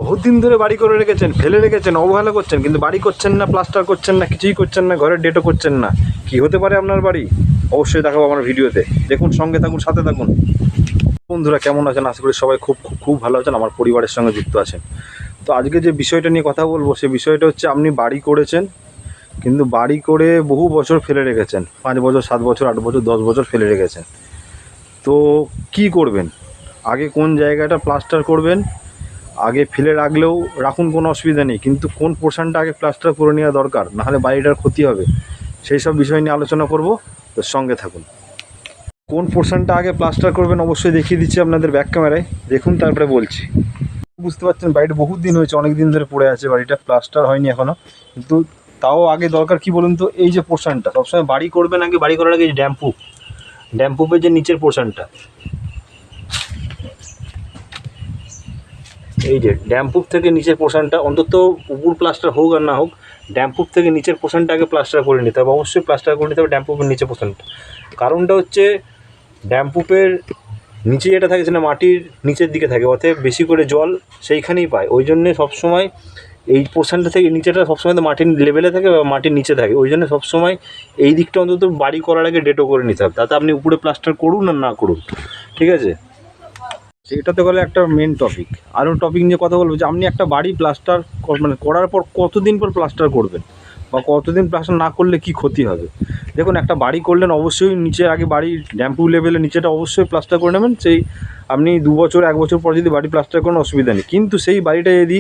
বহুত দিন ধরে বাড়ি করে রেখেছেন, ফেলে রেখেছেন, অবহেলা করছেন, কিন্তু বাড়ি করছেন না, প্লাস্টার করছেন না, কিছুই করছেন না, ঘরের ডেটও করছেন না। কি হতে পারে আপনার বাড়ি? অবশ্যই দেখাবো আমার ভিডিওতে, দেখুন, সঙ্গে থাকুন, সাথে থাকুন। বন্ধুরা কেমন আছেন? আশা করি সবাই খুব খুব খুব ভালো আছেন, আমার পরিবারের সঙ্গে যুক্ত আছেন। তো আজকে যে বিষয়টা নিয়ে কথা বলবো, সেই বিষয়টা হচ্ছে আপনি বাড়ি করেছেন, কিন্তু বাড়ি করে বহু বছর ফেলে রেখেছেন, 5 বছর, 7 বছর, 8 বছর, 10 বছর ফেলে রেখেছেন। তো কি করবেন? আগে কোন জায়গাটা প্লাস্টার করবেন? আগে ফেলে রাখলেও রাখুন, কোনো অসুবিধা নেই, কিন্তু কোন পোর্শনটা আগে প্লাস্টার করে নেওয়া দরকার, নাহলে বাড়িটার ক্ষতি হবে। সেই সব বিষয় নিয়ে আলোচনা করব, তো সঙ্গে থাকুন। কোন পোর্শনটা আগে প্লাস্টার করবেন অবশ্যই দেখিয়ে দিচ্ছি আপনাদের ব্যাক ক্যামেরায়, দেখুন, তারপরে বলছি। বুঝতে পারছেন বাড়িটা বহুত দিন হয়েছে, অনেক দিন ধরে পড়ে আছে, বাড়িটা প্লাস্টার হয়নি এখনও, কিন্তু তাও আগে দরকার কি বলুন তো, এই যে পোর্শনটা সবসময় বাড়ি করবেন, আগে বাড়ি করার আগে ড্যাম্পুপের যে নিচের পোর্শনটা, এই যে ড্যাম্পুপ থেকে নিচের পোর্শনটা, অন্তত উপর প্লাস্টার হোক আর না হোক, ড্যাম্পুপ থেকে নিচের পোর্শনটা আগে প্লাস্টার করে নিতে হবে, অবশ্যই প্লাস্টার করে নিতে হবে ড্যাম্পুপের নিচের পোর্শনটা। কারণটা হচ্ছে ড্যাম্পুপের নিচে যেটা থাকে সেটা মাটির নিচের দিকে থাকে, অতএব বেশি করে জল সেইখানেই পায়, ওই জন্যে সবসময় এই পোর্শনটা থেকে নিচেটা সবসময় তো মাটির লেভেলে থাকে বা মাটির নিচে থাকে, ওই জন্য সবসময় এই দিকটা অন্তত বাড়ি করার আগে ডেটো করে নিতে হবে, তাতে আপনি উপরে প্লাস্টার করুন আর না করুন, ঠিক আছে? সেটা তো গেলে একটা মেন টপিক। আরও টপিক নিয়ে কথা বলবো যে আপনি একটা বাড়ি প্লাস্টার মানে করার পর কতদিন পর প্লাস্টার করবেন, বা কতদিন প্লাস্টার না করলে কি ক্ষতি হবে। দেখুন, একটা বাড়ি করলেন, অবশ্যই নিচে আগে বাড়ির ড্যাম্পু লেভেলে নিচেটা অবশ্যই প্লাস্টার করে নেবেন। সেই আপনি 2 বছর 1 বছর পর যদি বাড়ি প্লাস্টার করেন অসুবিধা নেই, কিন্তু সেই বাড়িটা যদি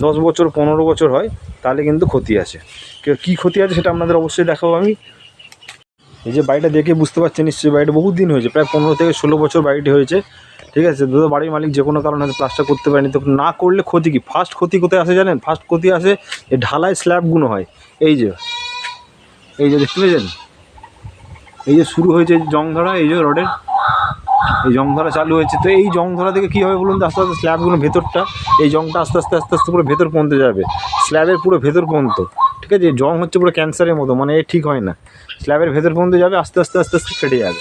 10 বছর 15 বছর হয় তাহলে কিন্তু ক্ষতি আছে। কী ক্ষতি আছে সেটা আপনাদের অবশ্যই দেখাবো আমি। এই যে বাড়িটা দেখে বুঝতে পারছেন নিশ্চয়ই, বাড়িটা বহুত দিন হয়েছে, প্রায় 15 থেকে 16 বছর বাড়িটি হয়েছে, ঠিক আছে? তো বাড়ির মালিক যে কোনো কারণে হয়তো প্লাস্টার করতে পারেনি, তো না করলে ক্ষতি কী? ফার্স্ট ক্ষতি কোথায় আসে জানেন? ফার্স্ট ক্ষতি আসে এই ঢালাই স্ল্যাবগুলো হয়। এই যে দেখতে পেয়েছেন, এই যে শুরু হয়েছে জং ধরা, এই যে রডের এই জং ধরা চালু হয়েছে, তো এই জং ধরা থেকে কী হবে বলুন তো, আস্তে আস্তে স্ল্যাবগুলো ভেতরটা, এই জংটা আস্তে আস্তে আস্তে আস্তে পুরো ভেতর পর্যন্ত যাবে, স্ল্যাবের পুরো ভেতর পর্যন্ত, ঠিক আছে? জং হচ্ছে পুরো ক্যান্সারের মতো, মানে এ ঠিক হয় না, স্ল্যাবের ভেতর পর্যন্ত যাবে, আস্তে আস্তে আস্তে আস্তে ফেটে যাবে,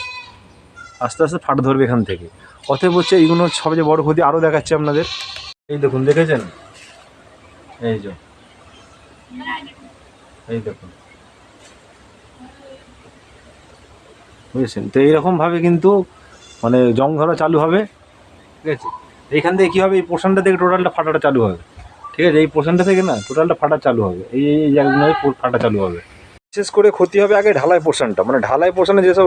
আস্তে আস্তে ফাট ধরবে এখান থেকে। অতএব হচ্ছে এইগুলো সবচেয়ে বড় ক্ষতি। আরও দেখাচ্ছি আপনাদের, এই দেখুন, দেখেছেন? এই যে এই দেখুন, বুঝেছেন তো? এইরকমভাবে কিন্তু মানে জং ধরা চালু হবে, ঠিক আছে? এইখান থেকে কী হবে, এই পোর্শনটা থেকে টোটালটা ফাটাটা চালু হবে, ঠিক আছে? এই পোর্শনটা থেকে না টোটালটা ফাটা চালু হবে, এই জায়গাগুলো ফাটা চালু হবে। বিশেষ করে ক্ষতি হবে আগে ঢালাই পোর্শনটা, মানে ঢালাই পোর্শনে যেসব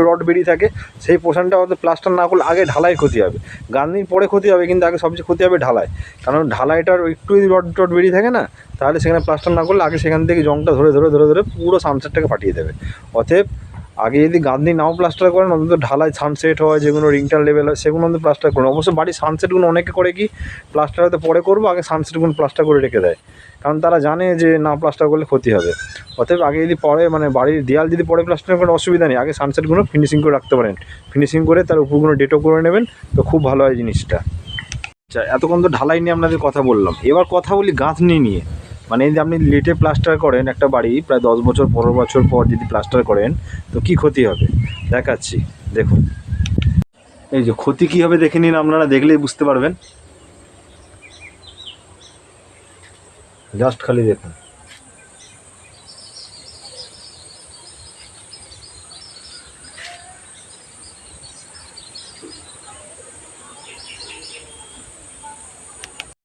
রড বেরিয়ে থাকে, সেই পোর্শনটা হয়তো প্লাস্টার না করলে আগে ঢালাই ক্ষতি হবে। গাঁথনির পরে ক্ষতি হবে, কিন্তু আগে সবচেয়ে ক্ষতি হবে ঢালাই, কারণ ঢালাইটার একটু যদি রড বেরিয়ে থাকে না, তাহলে সেখানে প্লাস্টার না করলে আগে সেখান থেকে জংটা ধরে ধরে ধরে ধরে পুরো সানসেটটাকে ফাটিয়ে দেবে। অতএব আগে যদি গাঁথনি নাও প্লাস্টার করেন, অন্তত ঢালাই সানসেট হয়, যেগুলো রিংটার লেভেল হয়, সেগুলো অন্তত প্লাস্টার করুন। অবশ্য বাড়ির সানসেটগুলো অনেকে করে কি, প্লাস্টার হয়তো পরে করবো, আগে সানসেটগুলো প্লাস্টার করে রেখে দেয়, কারণ তারা জানে যে না প্লাস্টার করলে ক্ষতি হবে। অতএব আগে যদি পরে মানে বাড়ির দেয়াল যদি পরে প্লাস্টার করেন অসুবিধা নেই, আগে সানসেটগুলো ফিনিশিং করে রাখতে পারেন, ফিনিশিং করে তার উপরগুলো ডেটো করে নেবেন, তো খুব ভালো হয় জিনিসটা। আচ্ছা, এতক্ষণ তো ঢালাই নিয়ে আপনাদের কথা বললাম, এবার কথা বলি গাঁথনি নিয়ে। মানে যদি আপনি লেটে প্লাস্টার করেন একটা বাড়ি, প্রায় 10 বছর 15 বছর পর যদি প্লাস্টার করেন, তো কী ক্ষতি হবে দেখাচ্ছি, দেখুন। এই যে ক্ষতি কী হবে দেখে নিন, আপনারা দেখলেই বুঝতে পারবেন, জাস্ট খালি দেখুন।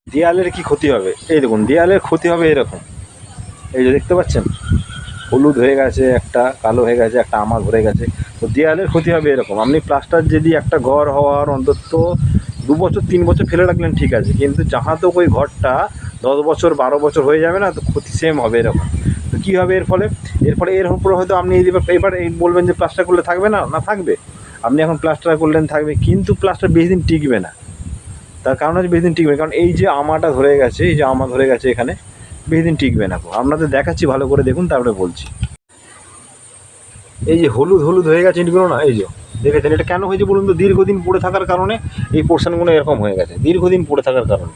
দেয়ালের কি ক্ষতি হবে, এই দেখুন, দেয়ালের ক্ষতি হবে এরকম, এই যে দেখতে পাচ্ছেন, হলুদ হয়ে গেছে একটা, কালো হয়ে গেছে একটা, আমা ধরে গেছে, তো দেয়ালের ক্ষতি হবে এরকম। আপনি প্লাস্টার যদি একটা ঘর হওয়ার অন্তত 2 বছর 3 বছর ফেলে রাখলেন ঠিক আছে, কিন্তু যাহা তো ওই ঘরটা 10 বছর 12 বছর হয়ে যাবে না, তো ক্ষতি সেম হবে এরকম। তো কী হবে এর ফলে এর উপরে হয়তো আপনি এবার এই বলবেন যে প্লাস্টার করলে থাকবে না, না থাকবে। আপনি এখন প্লাস্টার করলেন থাকবে, কিন্তু প্লাস্টার বেশি দিন টিকবে না। তার কারণ হচ্ছে বেশি দিন টিকবে, কারণ এই যে আমাটা ধরে গেছে, এই যে আমা ধরে গেছে এখানে, বেশি দিন টিকবে না। আপনাদের দেখাচ্ছি ভালো করে দেখুন, তারপরে বলছি। এই যে হলুদ হলুদ হয়ে গেছে ইটগুলো না, এই যে দেখেছেন, এটা কেন হয়েছে বলুন তো? দীর্ঘদিন পড়ে থাকার কারণে এই পোর্শনগুলো এরকম হয়ে গেছে, দীর্ঘদিন পড়ে থাকার কারণে,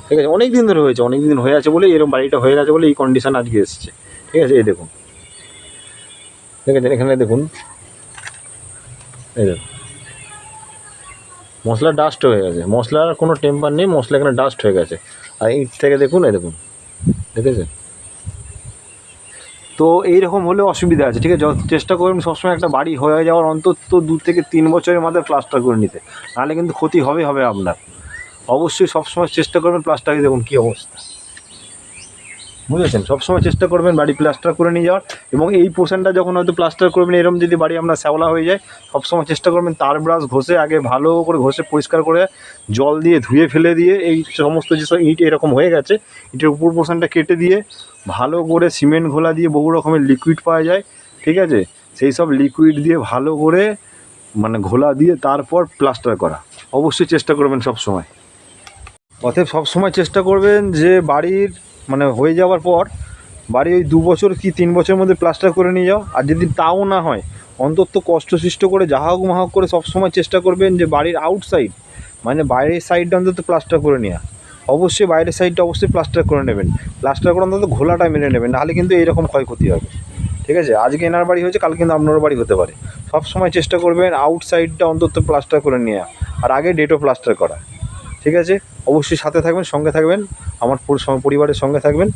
ঠিক আছে? অনেক দিন ধরে হয়েছে, অনেক দিন হয়ে আছে বলে এরকম বাড়িটা হয়ে গেছে বলে এই কন্ডিশন আজকে এসছে, ঠিক আছে? এই দেখুন, দেখেছেন এখানে দেখুন, এই দেখুন, মশলা ডাস্ট হয়ে গেছে, মশলার কোনো টেম্পার নেই, মশলা এখানে ডাস্ট হয়ে গেছে। আর ইট থেকে দেখুন, এই দেখুন, দেখেছেন? তো এইরকম হলে অসুবিধা আছে, ঠিক আছে? চেষ্টা করবেন সবসময় একটা বাড়ি হয়ে যাওয়ার অন্তত 2 থেকে 3 বছরের মাথায় প্লাস্টার করে নিতে, নাহলে কিন্তু ক্ষতি হবে আপনার। অবশ্যই সবসময় চেষ্টা করবেন প্লাস্টারে, দেখুন কী অবস্থা, বুঝেছেন? সবসময় চেষ্টা করবেন বাড়ি প্লাস্টার করে নিয়ে যাওয়ার। এবং এই পোর্শনটা যখন হয়তো প্লাস্টার করবেন, এরকম যদি বাড়ি আপনার শ্যাওলা হয়ে যায়, সবসময় চেষ্টা করবেন তার ব্রাশ ঘষে আগে ভালো করে ঘষে পরিষ্কার করে জল দিয়ে ধুয়ে ফেলে দিয়ে এই সমস্ত যেসব ইট এরকম হয়ে গেছে, ইটের উপর পোর্শনটা কেটে দিয়ে ভালো করে সিমেন্ট ঘোলা দিয়ে, বহু রকমের লিকুইড পাওয়া যায়, ঠিক আছে? সেই সব লিকুইড দিয়ে ভালো করে মানে ঘোলা দিয়ে তারপর প্লাস্টার করা অবশ্যই চেষ্টা করবেন সবসময়। অতএব সবসময় চেষ্টা করবেন যে বাড়ির মানে হয়ে যাওয়ার পর বাড়ি ওই 2 বছর কি 3 বছরের মধ্যে প্লাস্টার করে নিয়ে যাও। আর যদি তাও না হয়, অন্তত কষ্টসৃষ্ট করে যা হোক মা হোক করে সবসময় চেষ্টা করবেন যে বাড়ির আউটসাইড মানে বাইরের সাইডটা অন্তত প্লাস্টার করে নেওয়া। অবশ্যই বাইরের সাইডটা অবশ্যই প্লাস্টার করে নেবেন, প্লাস্টার করে অন্তত ঘোলাটা মেরে নেবেন, নাহলে কিন্তু এইরকম ক্ষয়ক্ষতি হবে, ঠিক আছে? আজকে এনার বাড়ি হয়েছে, কাল কিন্তু আপনারও বাড়ি হতে পারে। সবসময় চেষ্টা করবেন আউটসাইডটা অন্তত প্লাস্টার করে নেওয়া, আর আগে ডেটও প্লাস্টার করা, ঠিক আছে? অবশ্যই সাথে থাকবেন, সঙ্গে থাকবেন, আমার পরিবারের সঙ্গে থাকবেন।